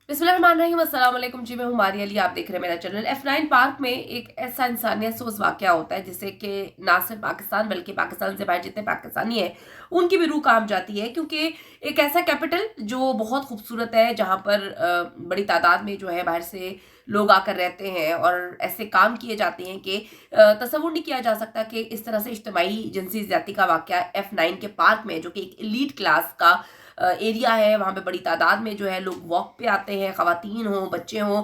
बिस्मिल्लाहिर्रहमानिर्रहीम, अस्सलाम वालेकुम जी। मैं हूँ मारिया अली, आप देख रहे हैं मेरा चैनल। F9 पार्क में एक ऐसा इंसानियत सोज वाकया होता है जिससे कि ना सिर्फ पाकिस्तान बल्कि पाकिस्तान से बाहर जितने पाकिस्तानी हैं उनकी भी रूह काम जाती है, क्योंकि एक ऐसा कैपिटल जो बहुत खूबसूरत है, जहाँ पर बड़ी तादाद में जो है बाहर से लोग आकर रहते हैं और ऐसे काम किए जाते हैं कि तसव्वुर नहीं किया जा सकता कि इस तरह से इज्तिमाई जिनसी ज्यादती का वाकया F9 के पार्क में, जो कि एक एलीट क्लास का एरिया है, वहाँ पे बड़ी तादाद में जो है लोग वॉक पे आते हैं, खवातीन हो, बच्चे हों,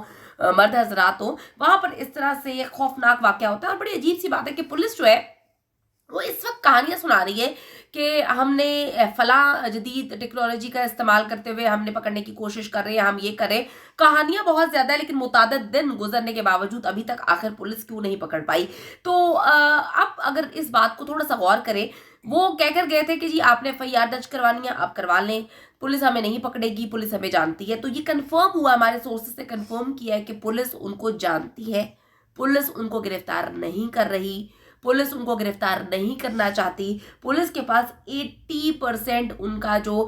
मर्द हजरात हो, वहाँ पर इस तरह से एक खौफनाक वाकया होता है। और बड़ी अजीब सी बात है कि पुलिस जो है वो इस वक्त कहानियां सुना रही है कि हमने फला जदीद टेक्नोलॉजी का इस्तेमाल करते हुए हमने पकड़ने की कोशिश कर रहे हैं, हम ये करें। कहानियां बहुत ज्यादा है, लेकिन मुतादिद दिन गुजरने के बावजूद अभी तक आखिर पुलिस क्यों नहीं पकड़ पाई। तो अब अगर इस बात को थोड़ा सा गौर करें, वो कहकर गए थे कि जी आपने FIR दर्ज करवानी है, आप करवा लें, पुलिस हमें नहीं पकड़ेगी, पुलिस हमें जानती है। तो ये कंफर्म हुआ, हमारे सोर्सेस ने कंफर्म किया है कि पुलिस उनको जानती है, पुलिस उनको गिरफ्तार नहीं कर रही, पुलिस उनको गिरफ्तार नहीं करना चाहती। पुलिस के पास 80% उनका जो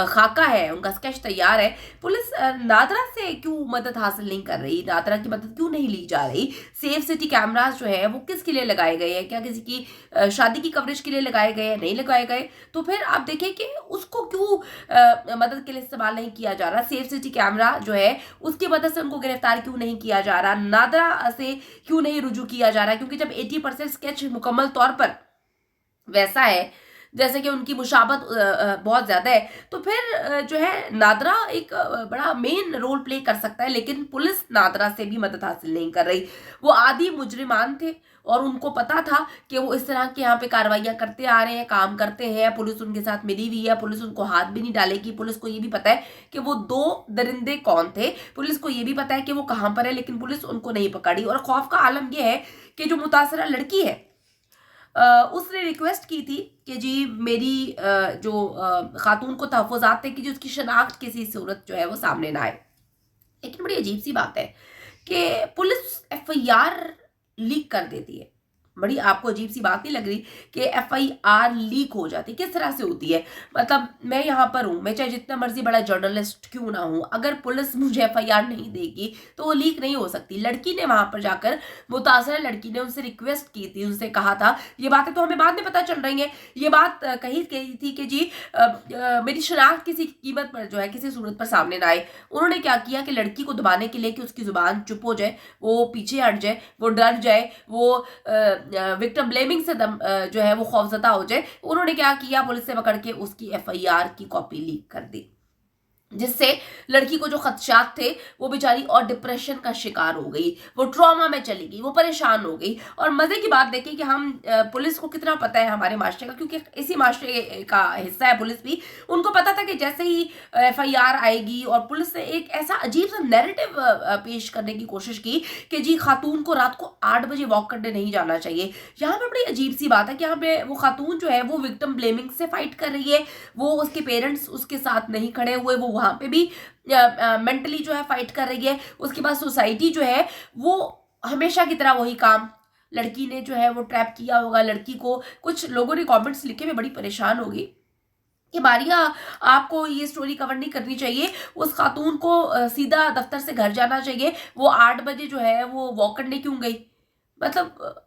खाका है, उनका स्केच तैयार है। पुलिस नादरा से क्यों मदद हासिल नहीं कर रही, नादरा की मदद क्यों नहीं ली जा रही? सेफ सिटी कैमरास जो है वो किसके लिए लगाए गए हैं? क्या किसी की शादी की कवरेज के लिए लगाए गए हैं? नहीं लगाए गए। तो फिर आप देखें कि उसको क्यों मदद के लिए इस्तेमाल नहीं किया जा रहा। सेफ सिटी कैमरा जो है उसकी मदद से उनको गिरफ्तार क्यों नहीं किया जा रहा, नादरा से क्यों नहीं रुजू किया जा रहा? क्योंकि जब 80% स्केच मुकम्मल तौर पर वैसा है जैसे कि उनकी मुशाबत बहुत ज्यादा है, तो फिर जो है नादरा एक बड़ा मेन रोल प्ले कर सकता है। लेकिन पुलिस नादरा से भी मदद हासिल नहीं कर रही। वो आदि मुजरिमान थे और उनको पता था कि वो इस तरह के यहाँ पे कार्रवाइयां करते आ रहे हैं, काम करते हैं, पुलिस उनके साथ मिली हुई है, पुलिस उनको हाथ भी नहीं डालेगी। पुलिस को ये भी पता है कि वो दो दरिंदे कौन थे, पुलिस को ये भी पता है कि वो कहाँ पर है, लेकिन पुलिस उनको नहीं पकड़ी। और खौफ का आलम यह है कि जो मुतासरा लड़की है उसने रिक्वेस्ट की थी कि जी मेरी जो खातून को तहफ़्फ़ुज़ात थे कि जो उसकी शनाख्त किसी सूरत जो है वो सामने ना आए। लेकिन बड़ी अजीब सी बात है कि पुलिस FIR लीक कर देती है। बड़ी आपको अजीब सी बात नहीं लग रही कि FIR लीक हो जाती? किस तरह से होती है? मतलब मैं यहाँ पर हूँ, मैं चाहे जितना मर्जी बड़ा जर्नलिस्ट क्यों ना हूँ, अगर पुलिस मुझे FIR नहीं देगी तो वो लीक नहीं हो सकती। लड़की ने वहां पर जाकर, मुतासरा लड़की ने उनसे रिक्वेस्ट की थी, उनसे कहा था, ये बातें तो हमें बाद में पता चल रही हैं, ये बात कही गई थी कि जी मेरी शनाख्त किसी कीमत पर जो है किसी सूरत पर सामने ना आए। उन्होंने क्या किया कि लड़की को दबाने के लिए कि उसकी जुबान चुप हो जाए, वो पीछे हट जाए, वो डर जाए, वो विक्टिम ब्लेमिंग से जो है वो खौफजदा हो जाए, उन्होंने क्या किया, पुलिस से पकड़ के उसकी FIR की कॉपी लीक कर दी, जिससे लड़की को जो खदशात थे वो बेचारी और डिप्रेशन का शिकार हो गई, वो ट्रॉमा में चली गई, वो परेशान हो गई। और मजे की बात देखें कि हम पुलिस को कितना पता है हमारे माशरे का, क्योंकि इसी माशरे का हिस्सा है पुलिस भी। उनको पता था कि जैसे ही FIR आएगी, और पुलिस ने एक ऐसा अजीब सा नैरेटिव पेश करने की कोशिश की कि जी खातून को रात को 8 बजे वॉक करने नहीं जाना चाहिए। यहाँ पे बड़ी अजीब सी बात है कि यहाँ पे वो खातून जो है वो विक्टिम ब्लेमिंग से फाइट कर रही है, वो उसके पेरेंट्स उसके साथ नहीं खड़े हुए, वो वहां पे भी मेंटली जो है फाइट कर रही है। उसके बाद सोसाइटी जो है वो हमेशा की तरह वही काम, लड़की ने जो है वो ट्रैप किया होगा लड़की को। कुछ लोगों ने कमेंट्स लिखे, में बड़ी परेशान होगी कि मारिया आपको ये स्टोरी कवर नहीं करनी चाहिए, उस खातून को सीधा दफ्तर से घर जाना चाहिए, वो 8 बजे जो है वो वॉक करने क्यों गई? मतलब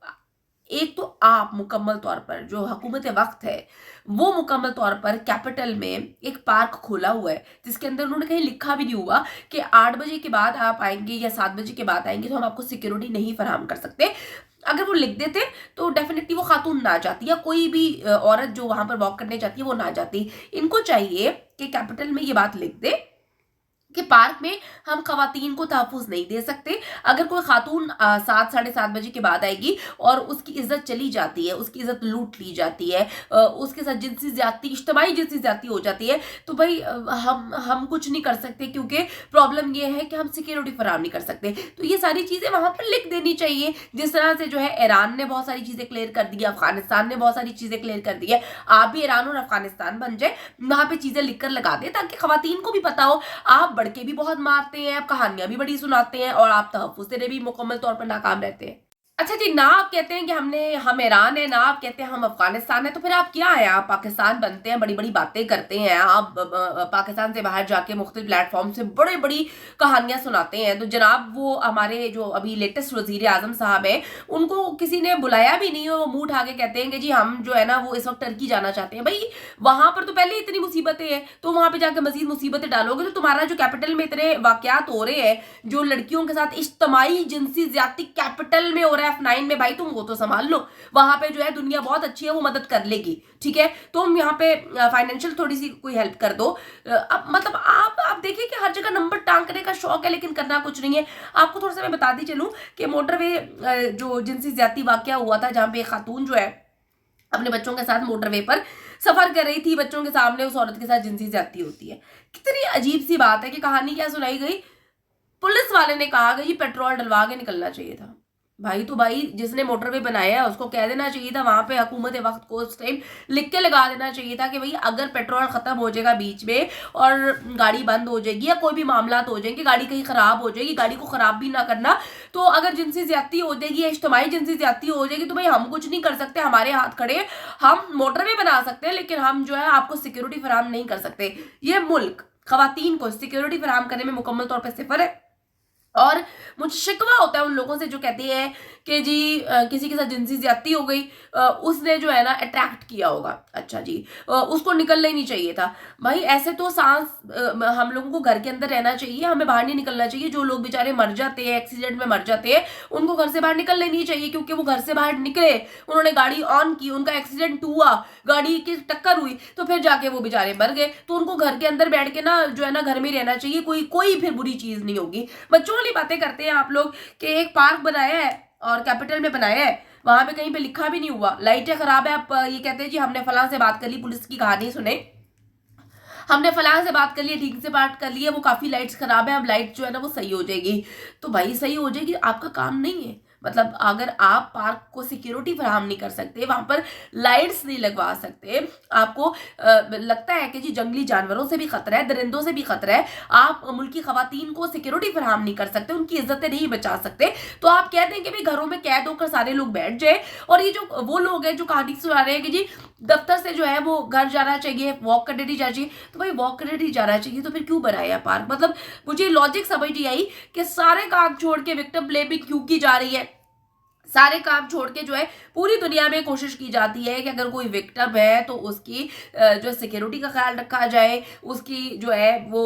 एक तो आप मुकम्मल तौर पर जो हुकूमत वक्त है वो मुकम्मल तौर पर कैपिटल में एक पार्क खोला हुआ है, जिसके अंदर उन्होंने कहीं लिखा भी नहीं हुआ कि 8 बजे के बाद आप आएंगे या 7 बजे के बाद आएंगे तो हम आपको सिक्योरिटी नहीं फराहम कर सकते। अगर वो लिख देते तो डेफिनेटली वो खातून ना जाती, या कोई भी औरत जो वहां पर वॉक करने जाती है वो ना जाती। इनको चाहिए कि कैपिटल में ये बात लिख दे कि पार्क में हम खवातीन को तहफ़्फ़ुज़ नहीं दे सकते। अगर कोई खातून 7 साढ़े 7 बजे के बाद आएगी और उसकी इज्जत चली जाती है, उसकी इज्जत लूट ली जाती है, उसके साथ जिनसी ज्यादती, इज्तिमाई जिनसी ज्यादती हो जाती है, तो भाई हम कुछ नहीं कर सकते, क्योंकि प्रॉब्लम ये है कि हम सिक्योरिटी फराहम नहीं कर सकते। तो ये सारी चीज़ें वहाँ पर लिख देनी चाहिए। जिस तरह से जो है ईरान ने बहुत सारी चीज़ें क्लियर कर दी, अफगानिस्तान ने बहुत सारी चीज़ें क्लियर कर दी है, आप भी ईरान और अफगानिस्तान बन जाए, वहाँ पे चीज़ें लिख कर लगा दें ताकि खवातीन को भी पता हो। आप के भी बहुत मारते हैं, आप कहानियां भी बड़ी सुनाते हैं, और आप तहफ़्फ़ुज़ देने भी मुकम्मल तौर पर नाकाम रहते हैं। अच्छा जी, ना आप कहते हैं कि हम ईरान है, ना आप कहते हैं हम अफ़गानिस्तान है, तो फिर आप क्या हैं? आप पाकिस्तान बनते हैं, बड़ी-बड़ी बातें करते हैं, आप पाकिस्तान से बाहर जाके मुख़्तलिफ़ प्लेटफ़ॉर्म से बड़ी-बड़ी कहानियाँ सुनाते हैं। तो जनाब वो हमारे जो अभी लेटेस्ट वज़ीर-ए-आज़म साहब हैं, उनको किसी ने बुलाया भी नहीं है, वो मुँह उठा के कहते हैं कि जी हम जो है ना वो इस वक़्त टर्की जाना चाहते हैं। भई वहाँ पर तो पहले ही इतनी मुसीबतें हैं, तो वहाँ पे जाके मज़ीद मुसीबतें डालोगे तो तुम्हारा जो कैपिटल में इतने वाक़यात हो रहे हैं, जो लड़कियों के साथ इज्तमाई जिनसी ज़्यादती कैपिटल में हो रहा है F9 में, भाई तुम वो तो संभाल लो। वहां पे जो है दुनिया बहुत अच्छी है, वो मदद कर लेगी, ठीक है। तुम यहाँ पे फाइनेंशियल थोड़ी सी कोई हेल्प कर दो। अब मतलब आप देखिए कि हर जगह नंबर टांगने का शौक है लेकिन करना कुछ नहीं है। आपको थोड़ा सा मैं बताती चलूं कि मोटरवे जो जिनसी ज्यादती वाकया हुआ था, जहाँ पे एक खातून जो है अपने बच्चों के साथ मोटरवे पर सफर कर रही थी, बच्चों के सामने उस औरत के साथ जिनसी ज्यादती होती है। कितनी अजीब सी बात है कि कहानी क्या सुनाई गई, पुलिस वाले ने कहा कि जी पेट्रोल डलवा के निकलना चाहिए था। भाई तो भाई जिसने मोटरवे बनाया है उसको कह देना चाहिए था, वहां पे हुकूमत वक्त को उस टाइम लिख के लगा देना चाहिए था कि भाई अगर पेट्रोल खत्म हो जाएगा बीच में और गाड़ी बंद हो जाएगी या कोई भी मामला हो जाएंगे, गाड़ी कहीं खराब हो जाएगी, गाड़ी को खराब भी ना करना। तो अगर जिनसी ज्यादती हो जाएगी या इज्तिमाई जिनसी ज्यादती हो जाएगी तो भाई हम कुछ नहीं कर सकते, हमारे हाथ खड़े, हम मोटरवे बना सकते हैं लेकिन हम जो है आपको सिक्योरिटी फराहम नहीं कर सकते। ये मुल्क खवातीन को सिक्योरिटी फराहम करने में मुकम्मल तौर पर सिफर है। और मुझे शिकवा होता है उन लोगों से जो कहते हैं कि जी किसी के साथ जिनसी ज्यादती हो गई, उसने जो है ना अट्रैक्ट किया होगा। अच्छा जी, उसको निकलना ही नहीं चाहिए था। भाई ऐसे तो सांस हम लोगों को घर के अंदर रहना चाहिए, हमें बाहर नहीं निकलना चाहिए। जो लोग बेचारे मर जाते हैं, एक्सीडेंट में मर जाते हैं, उनको घर से बाहर निकलना नहीं चाहिए, क्योंकि वो घर से बाहर निकले, उन्होंने गाड़ी ऑन की, उनका एक्सीडेंट हुआ, गाड़ी की टक्कर हुई, तो फिर जाके वो बेचारे मर गए। तो उनको घर के अंदर बैठ के ना जो है ना घर में रहना चाहिए, कोई कोई फिर बुरी चीज नहीं होगी। बच्चों वाली बातें करते हैं आप लोग कि एक पार्क बनाया है और कैपिटल में बनाया है, वहां पे कहीं पे लिखा भी नहीं हुआ, लाइटें खराब है, आप ये कहते हैं जी हमने फलां से बात कर ली, पुलिस की कहानी सुने, हमने फलां से बात कर ली, ठीक से बात कर ली है, वो काफी लाइट्स खराब है, अब लाइट जो है ना वो सही हो जाएगी। तो भाई सही हो जाएगी, आपका काम नहीं है। मतलब अगर आप पार्क को सिक्योरिटी फराहम नहीं कर सकते, वहां पर लाइट्स नहीं लगवा सकते, आपको लगता है कि जी जंगली जानवरों से भी खतरा है, दरिंदों से भी खतरा है, आप मुल्क की खवातीन को सिक्योरिटी फराहम नहीं कर सकते, उनकी इज्जतें नहीं बचा सकते, तो आप कहते हैं कि भाई घरों में कैद होकर सारे लोग बैठ जाए। और ये जो वो लोग हैं जो कहानी सुना रहे हैं कि जी दफ्तर से जो है वो घर जाना चाहिए, वॉक करने नहीं जाना चाहिए, तो भाई वॉक करने नहीं जाना चाहिए तो फिर क्यों बनाया पार्क? मतलब मुझे लॉजिक समझ नहीं आई कि सारे काम छोड़ के विक्टिम ब्लेमिंग क्यों की जा रही है। सारे काम छोड़ के जो है पूरी दुनिया में कोशिश की जाती है कि अगर कोई विक्टिम है तो उसकी जो सिक्योरिटी का ख्याल रखा जाए, उसकी जो है वो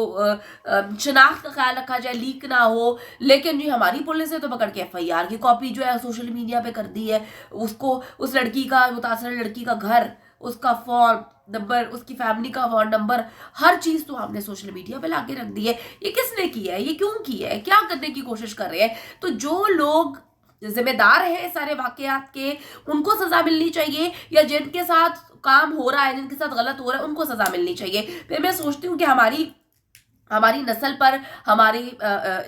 शनाख्त का ख्याल रखा जाए, लीक ना हो। लेकिन जी हमारी पुलिस ने तो पकड़ के FIR की कॉपी जो है सोशल मीडिया पे कर दी है, उसको उस लड़की का, मुतासर लड़की का घर, उसका फोन नंबर, उसकी फैमिली का फोन नंबर, हर चीज तो हमने सोशल मीडिया पे लाके रख दी है। ये किसने किया है, ये क्यों किया है, क्या करने की कोशिश कर रहे हैं? तो जो लोग जिम्मेदार है सारे वाकयात के, उनको सजा मिलनी चाहिए, या जिनके साथ काम हो रहा है, जिनके साथ गलत हो रहा है, उनको सजा मिलनी चाहिए। फिर मैं सोचती हूँ कि हमारी हमारी नस्ल पर, हमारी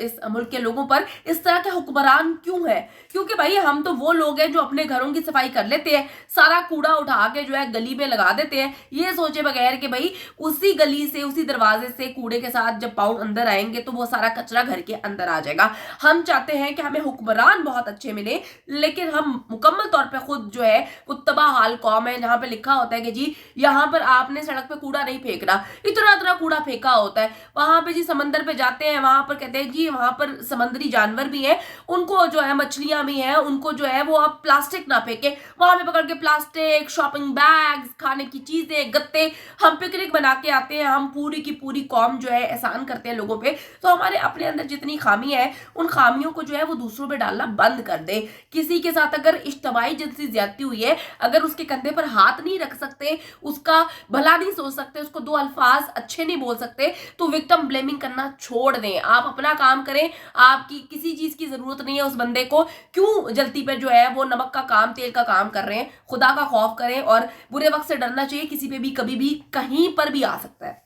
इस मुल्क के लोगों पर इस तरह के हुक्मरान क्यों है? क्योंकि भाई हम तो वो लोग हैं जो अपने घरों की सफाई कर लेते हैं, सारा कूड़ा उठा के जो है गली में लगा देते हैं, ये सोचे बगैर कि भाई उसी गली से, उसी दरवाजे से कूड़े के साथ जब पाँव अंदर आएंगे तो वो सारा कचरा घर के अंदर आ जाएगा। हम चाहते हैं कि हमें हुक्मरान बहुत अच्छे मिले, लेकिन हम मुकम्मल तौर पर खुद जो है कुत्तबा हाल कौम है, जहाँ पे लिखा होता है कि जी यहाँ पर आपने सड़क पे कूड़ा नहीं फेंकना, इतना इतना कूड़ा फेंका होता है। वहां पे जी समंदर पे जाते हैं, वहां पर कहते हैं जी वहां पर समंदरी जानवर भी हैं, उनको जो है मछलियां भी हैं, उनको जो है वो आप प्लास्टिक ना फेंके, वहां पे पकड़ के प्लास्टिक, शॉपिंग बैग्स, खाने की चीजें, गत्ते, हम पिकनिक बना के आते हैं, हम पूरी की पूरी कौम जो है एहसान करते हैं लोगों पे। तो हमारे अपने अंदर जितनी खामियां है, उन खामियों को जो है वो दूसरों पे डालना बंद कर दे। किसी के साथ अगर इज्तमाई जिनसी ज्यादती हुई है, अगर उसके कंधे पर हाथ नहीं रख सकते, उसका भला नहीं सोच सकते, उसको दो अल्फाज अच्छे नहीं बोल सकते, तो विक्टिम ब्लेमिंग करना छोड़ दें, आप अपना काम करें। आपकी किसी चीज की जरूरत नहीं है उस बंदे को, क्यों जल्दी पे जो है वो नमक का काम, तेल का काम कर रहे हैं? खुदा का खौफ करें और बुरे वक्त से डरना चाहिए, किसी पे भी कभी भी कहीं पर भी आ सकता है।